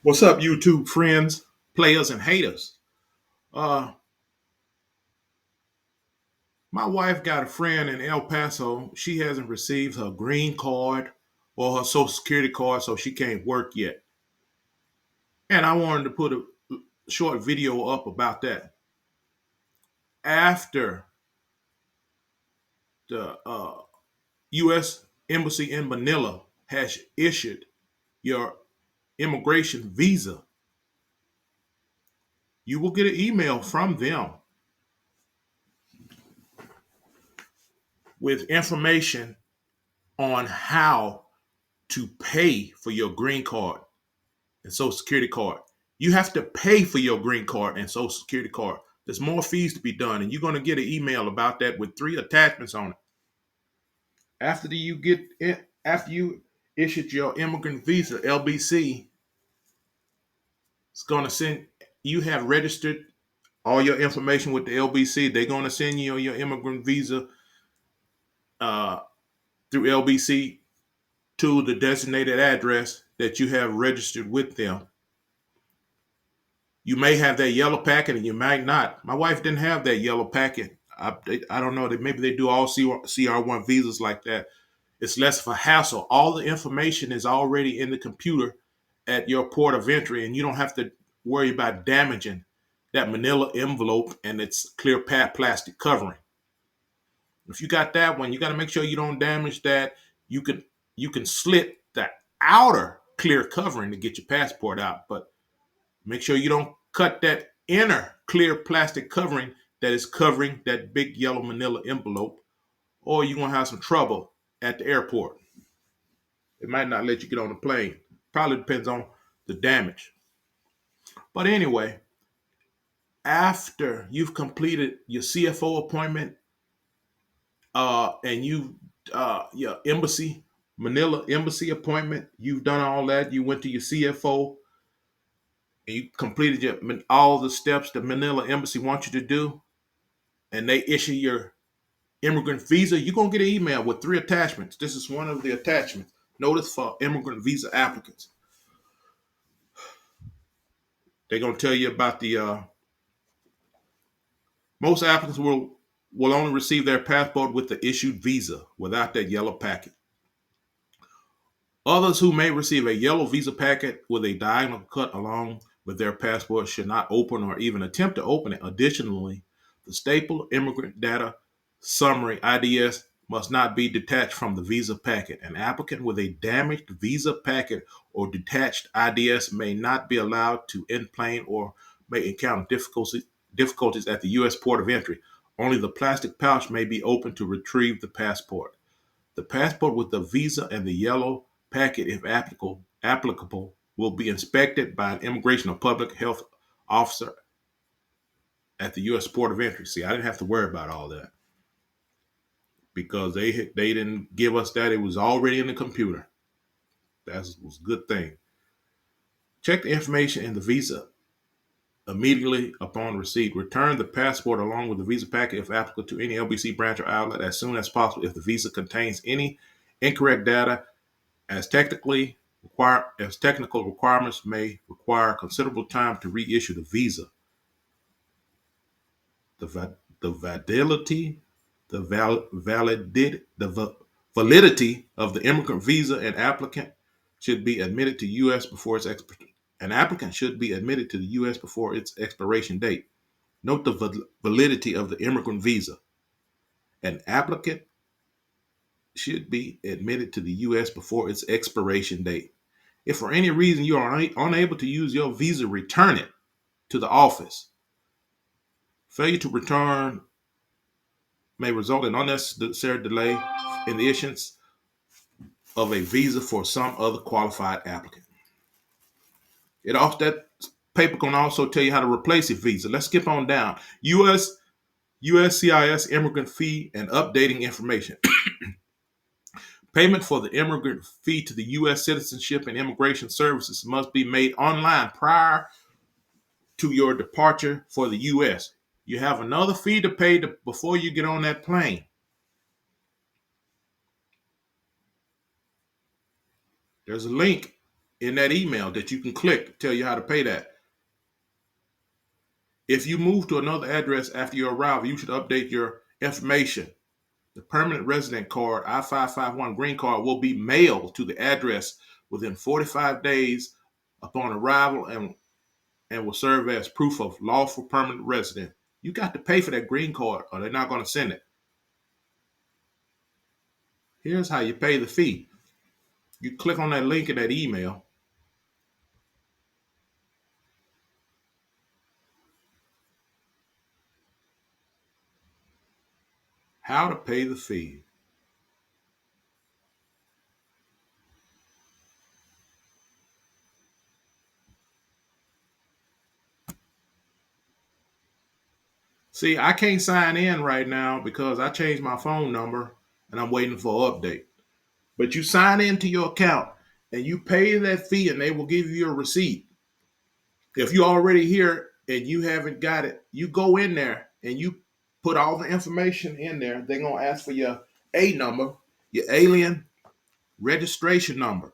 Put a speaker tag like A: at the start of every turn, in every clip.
A: What's up, YouTube friends, players, and haters? Uh, my wife got a friend in El Paso. She hasn't received her green card or her social security card, so she can't work yet. And I wanted to put a short video up about that. After the U.S. Embassy in Manila has issued your immigration visa, you will get an email from them with information on how to pay for your green card and social security card. You have to pay for your green card and social security card. There's more fees to be done, and you're going to get an email about that with 3 attachments on it. After you issued your immigrant visa, LBC, it's going to send you have registered all your information with the LBC. They're going to send you your immigrant visa uh, through LBC to the designated address that you have registered with them. You may have that yellow packet and you might not. My wife didn't have that yellow packet. I don't know. Maybe they do all CR1 visas like that. It's less of a hassle. All the information is already in the computer at your port of entry, and you don't have to worry about damaging that manila envelope and its clear plastic covering. If you got that one, you got to make sure you don't damage that. You can you can slit the outer clear covering to get your passport out, but make sure you don't cut that inner clear plastic covering that is covering that big yellow manila envelope, or you're going to have some trouble at the airport. It might not let you get on the plane. Probably depends on the damage. But anyway, after you've completed your CFO appointment and your Manila embassy appointment, you've done all that. You went to your CFO and you completed all the steps the Manila embassy wants you to do, and they issue your immigrant visa, you're going to get an email with 3 attachments. This is one of the attachments. Notice for immigrant visa applicants. They're going to tell you about the most applicants will only receive their passport with the issued visa without that yellow packet. Others who may receive a yellow visa packet with a diagonal cut along with their passport should not open or even attempt to open it. Additionally, the staple immigrant data summary IDS must not be detached from the visa packet. An applicant with a damaged visa packet or detached IDS may not be allowed to in-plane or may encounter difficulties at the U.S. port of entry. Only the plastic pouch may be opened to retrieve the passport. The passport with the visa and the yellow packet, if applicable, will be inspected by an immigration or public health officer at the U.S. port of entry. See, I didn't have to worry about all that because they didn't give us that. It was already in the computer. That was a good thing. Check the information in the visa immediately upon receipt. Return the passport along with the visa packet, if applicable, to any LBC branch or outlet as soon as possible if the visa contains any incorrect data, as technical requirements may require considerable time to reissue the visa. The validity, the validity of the immigrant visa and applicant should be admitted to U.S. before its an applicant should be admitted to the U.S. before its expiration date. Note the validity of the immigrant visa. An applicant should be admitted to the U.S. before its expiration date. If for any reason you are unable to use your visa, return it to the office. Failure to return may result in unnecessary delay in the issuance of a visa for some other qualified applicant. That paper can also tell you how to replace a visa. Let's skip on down. USCIS immigrant fee and updating information. Payment for the immigrant fee to the U.S. Citizenship and Immigration Services must be made online prior to your departure for the U.S. You have another fee to pay before you get on that plane. There's a link in that email that you can click to tell you how to pay that. If you move to another address after your arrival, you should update your information. The permanent resident card, I-551 green card, will be mailed to the address within 45 days upon arrival and will serve as proof of lawful permanent resident. You got to pay for that green card or they're not going to send it. Here's how you pay the fee. You click on that link in that email. How to pay the fee. See, I can't sign in right now because I changed my phone number and I'm waiting for an update. But you sign into your account and you pay that fee and they will give you a receipt. If you're already here and you haven't got it, you go in there and you put all the information in there. They're going to ask for your A number, your alien registration number.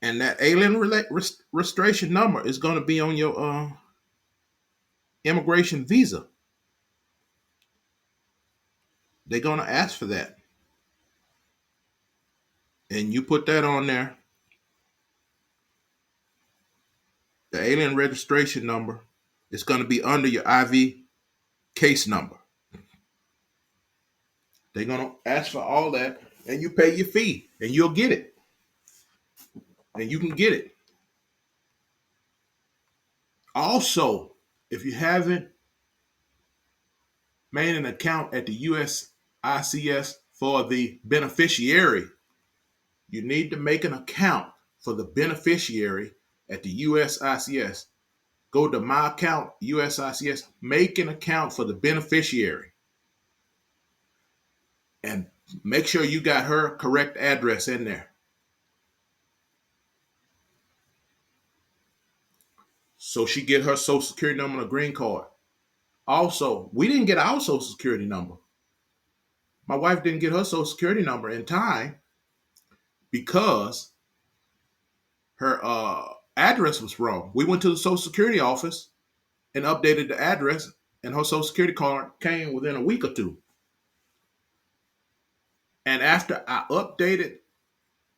A: And that alien registration number is going to be on your immigration visa. They're going to ask for that. And you put that on there. The alien registration number is going to be under your IV case number. They're going to ask for all that, and you pay your fee, and you'll get it. And you can get it. Also, if you haven't made an account at the USICS for the beneficiary, you need to make an account for the beneficiary at the USICS. Go to My Account, USICS, make an account for the beneficiary. And make sure you got her correct address in there. So she get her social security number and a green card. Also, we didn't get our social security number. My wife didn't get her social security number in time because her address was wrong. We went to the social security office and updated the address, and her social security card came within a week or two. And after I updated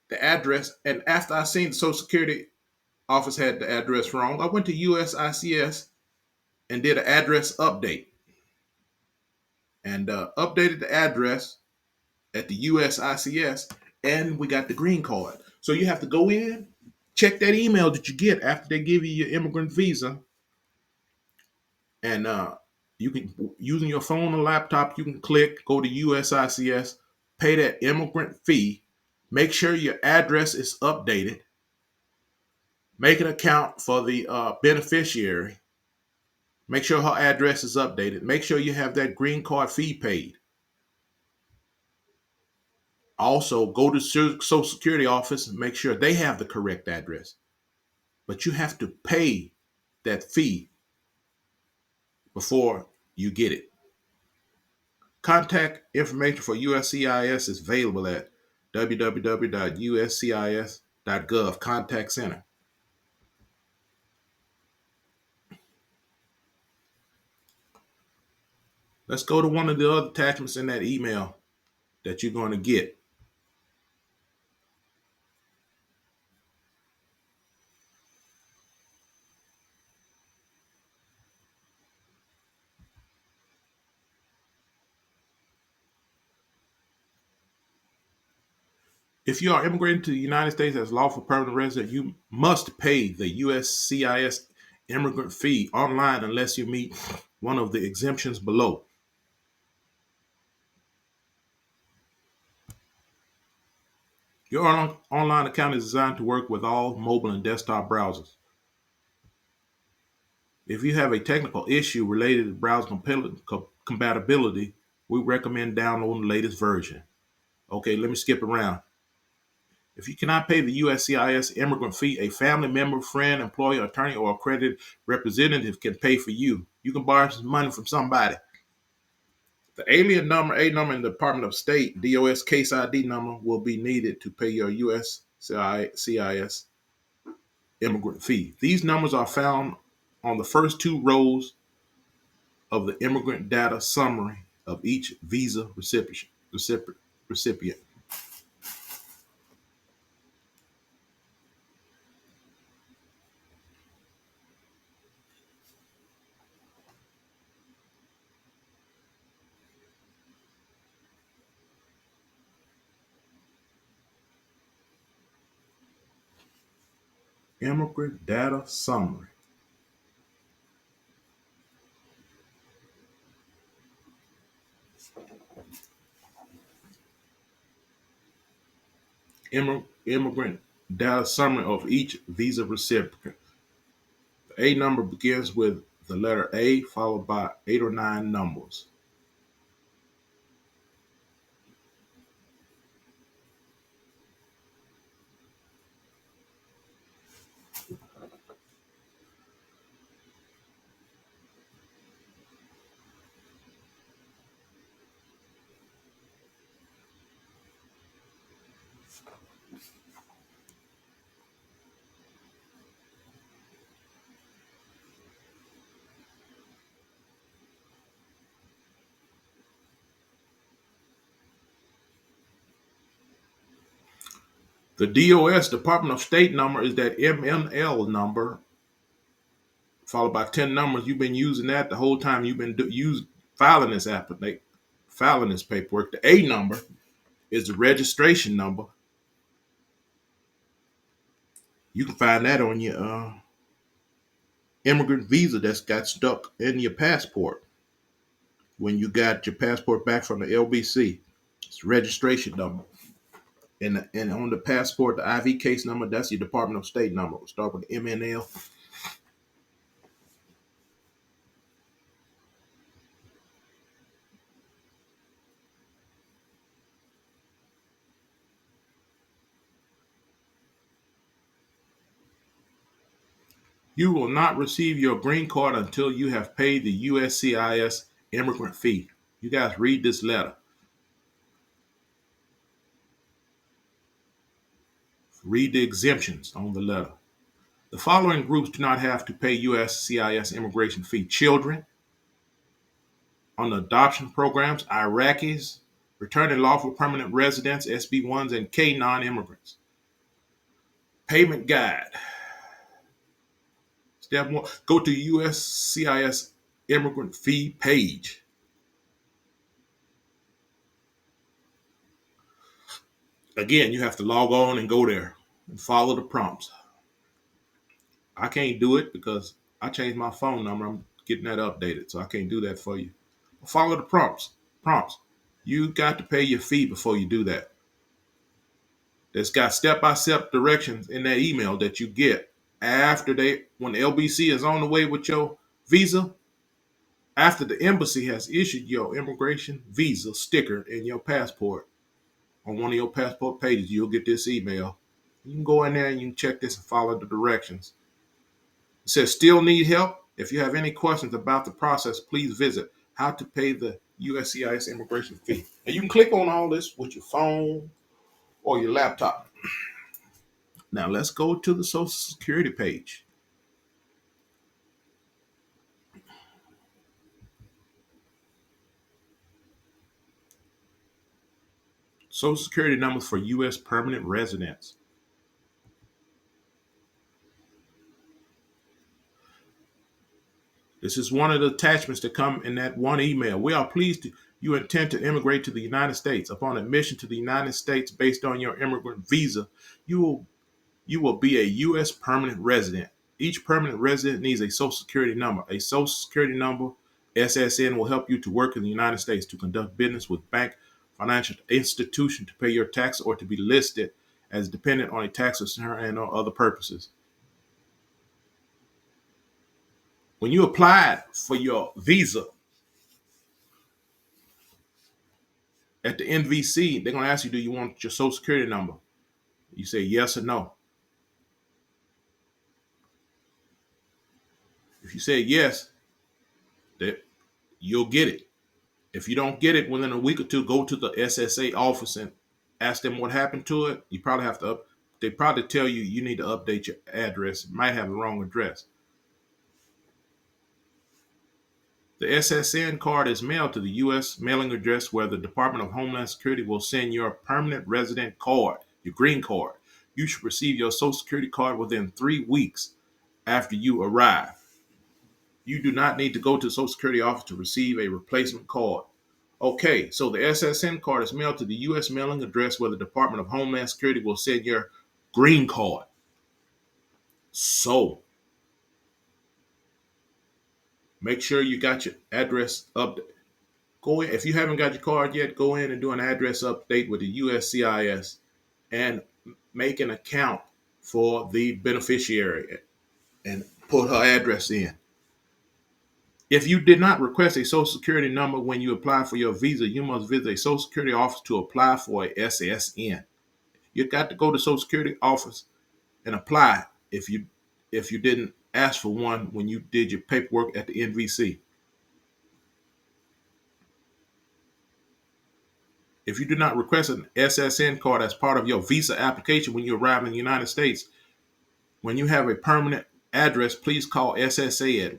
A: the address, and after I seen the social security office had the address wrong, I went to USICS and did an address update and updated the address at the USICS, and we got the green card. So you have to go in, check that email that you get after they give you your immigrant visa, and you can, using your phone or laptop, you can click, go to USICS, pay that immigrant fee, make sure your address is updated, make an account for the beneficiary, make sure her address is updated, make sure you have that green card fee paid. Also, go to Social Security office and make sure they have the correct address. But you have to pay that fee before you get it. Contact information for USCIS is available at www.uscis.gov Contact Center. Let's go to one of the other attachments in that email that you're going to get. If you are immigrating to the United States as lawful permanent resident, you must pay the USCIS immigrant fee online unless you meet one of the exemptions below. Your online account is designed to work with all mobile and desktop browsers. If you have a technical issue related to browser compatibility, we recommend downloading the latest version. Okay, let me skip around. If you cannot pay the USCIS immigrant fee, a family member, friend, employer, attorney, or accredited representative can pay for you. You can borrow some money from somebody. The alien number, A number in the Department of State, DOS case ID number will be needed to pay your USCIS CIS immigrant fee. These numbers are found on the first two rows of the immigrant data summary of each visa recipient. Immigrant data summary. Immigrant data summary of each visa recipient. The A number begins with the letter A followed by 8 or 9 numbers. The DOS, Department of State number, is that MNL number followed by 10 numbers. You've been using that the whole time you've been filing this application, filing this paperwork. The A number is the registration number. You can find that on your immigrant visa that's got stuck in your passport when you got your passport back from the LBC. It's the registration number. And on the passport, the IV case number, that's your Department of State number. We'll start with MNL. You will not receive your green card until you have paid the USCIS immigrant fee. You guys read this letter. Read the exemptions on the letter. The following groups do not have to pay USCIS immigration fee: children on the adoption programs, Iraqis, returning lawful permanent residents, SB1s, and K non-immigrants. Payment guide. Step 1, go to USCIS immigrant fee page. Again, you have to log on and go there and follow the prompts. I can't do it because I changed my phone number. I'm getting that updated, so I can't do that for you. Follow the prompts. Prompts. You got to pay your fee before you do that. It's got step-by-step directions in that email that you get after when the LBC is on the way with your visa, after the embassy has issued your immigration visa sticker in your passport. On one of your passport pages, you'll get this email. You can go in there and you can check this and follow the directions. It says, still need help? If you have any questions about the process, please visit how to pay the USCIS immigration fee. And you can click on all this with your phone or your laptop. Now let's go to the Social Security page. Social Security numbers for U.S. permanent residents. This is one of the attachments that come in that one email. We are pleased you intend to immigrate to the United States. Upon admission to the United States based on your immigrant visa, you will be a U.S. permanent resident. Each permanent resident needs a Social Security number. A Social Security number, SSN, will help you to work in the United States, to conduct business with bank, financial institution, to pay your tax, or to be listed as dependent on a tax return and or other purposes. When you applied for your visa at the NVC, they're going to ask you, do you want your Social Security number? You say yes or no. If you say yes, that you'll get it. If you don't get it within a week or two, go to the SSA office and ask them what happened to it. You probably have to they probably tell you you need to update your address. You might have the wrong address. The SSN card is mailed to the U.S. mailing address where the Department of Homeland Security will send your permanent resident card, your green card. You should receive your Social Security card within 3 weeks after you arrive. You do not need to go to the Social Security office to receive a replacement card. Okay, so the SSN card is mailed to the U.S. mailing address where the Department of Homeland Security will send your green card. So, make sure you got your address updated. Go in, if you haven't got your card yet, go in and do an address update with the USCIS and make an account for the beneficiary and put her address in. If you did not request a Social Security number when you apply for your visa, you must visit a Social Security office to apply for a SSN. You got to go to Social Security office and apply if you didn't ask for one when you did your paperwork at the NVC. If you do not request an SSN card as part of your visa application when you arrive in the United States, when you have a permanent address, please call SSA at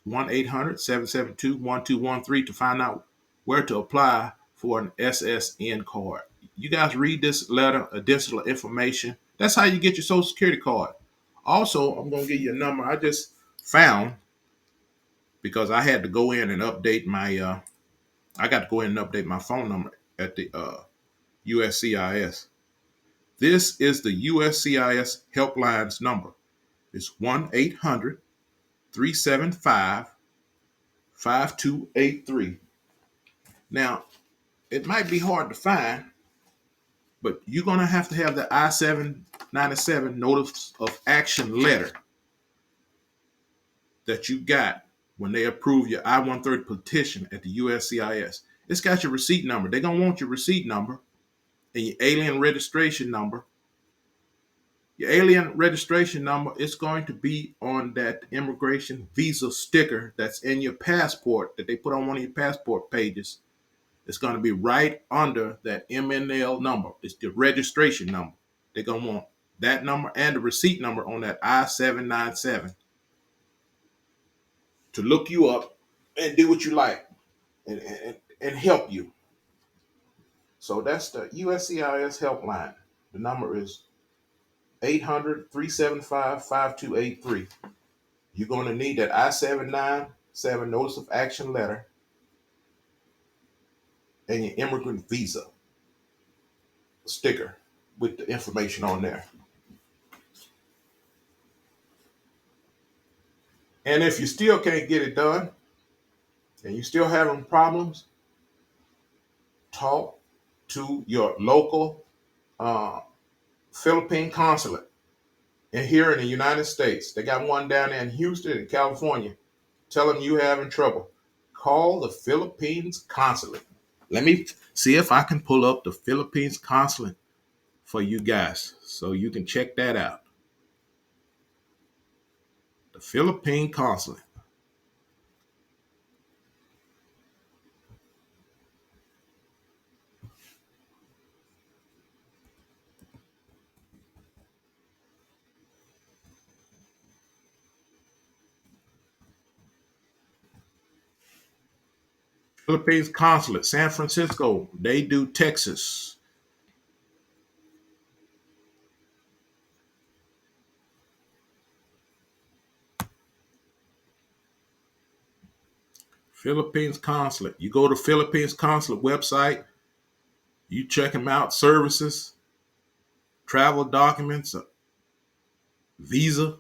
A: 1-800-772-1213 to find out where to apply for an SSN card. You guys read this letter, additional information. That's how you get your Social Security card. Also, I'm going to give you a number I just found because I had to go in and update my, I got to go in and update my phone number at the USCIS. This is the USCIS helpline's number. It's 1-800-375-5283. Now, it might be hard to find, but you're going to have the I-797 notice of action letter that you got when they approve your I-130 petition at the USCIS. It's got your receipt number. They're going to want your receipt number and your alien registration number. Your alien registration number is going to be on that immigration visa sticker that's in your passport that they put on one of your passport pages. It's going to be right under that MNL number. It's the registration number. They're going to want that number and the receipt number on that I-797 to look you up and do what you like and help you. So that's the USCIS helpline. The number is 800-375-5283. You're going to need that I-797 notice of action letter and your immigrant visa sticker with the information on there. And if you still can't get it done and you're still having problems, talk to your local Philippine consulate and here in the United States. They got one down there in Houston in California. Tell them you're having trouble. Call the Philippines consulate. Let me see if I can pull up the Philippines consulate for you guys so you can check that out. The Philippine consulate. Philippines consulate, San Francisco. They do Texas. Philippines consulate. You go to Philippines consulate website. You check them out. Services, travel documents, visa.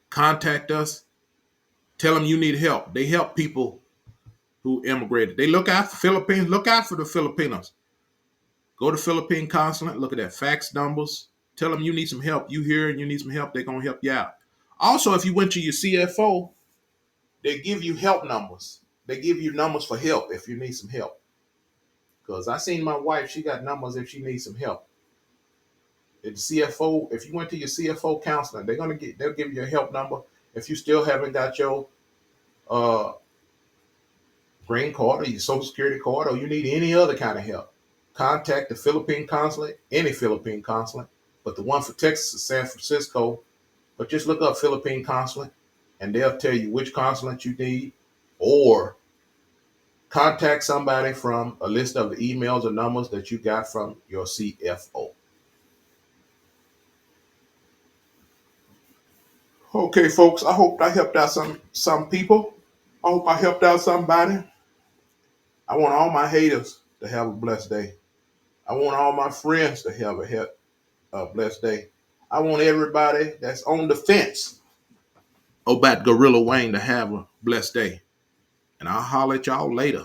A: Contact us. Tell them you need help. They help people who immigrated. They look out for Philippines. Look out for the Filipinos. Go to Philippine consulate. Look at that fax numbers. Tell them you need some help. You here and you need some help. They're going to help you out. Also, if you went to your CFO, they give you help numbers. They give you numbers for help if you need some help. Because I seen my wife, she got numbers if she needs some help. At the CFO, if you went to your CFO counselor, they'll give you a help number. If you still haven't got your green card or your Social Security card or you need any other kind of help, contact the Philippine consulate, any Philippine consulate, but the one for Texas is San Francisco. But just look up Philippine consulate, and they'll tell you which consulate you need, or contact somebody from a list of the emails or numbers that you got from your CFO. Okay, folks, I hope I helped out some people. I hope I helped out somebody. I want all my haters to have a blessed day. I want all my friends to have a blessed day. I want everybody that's on the fence about Gorilla Wayne to have a blessed day. And I'll holler at y'all later.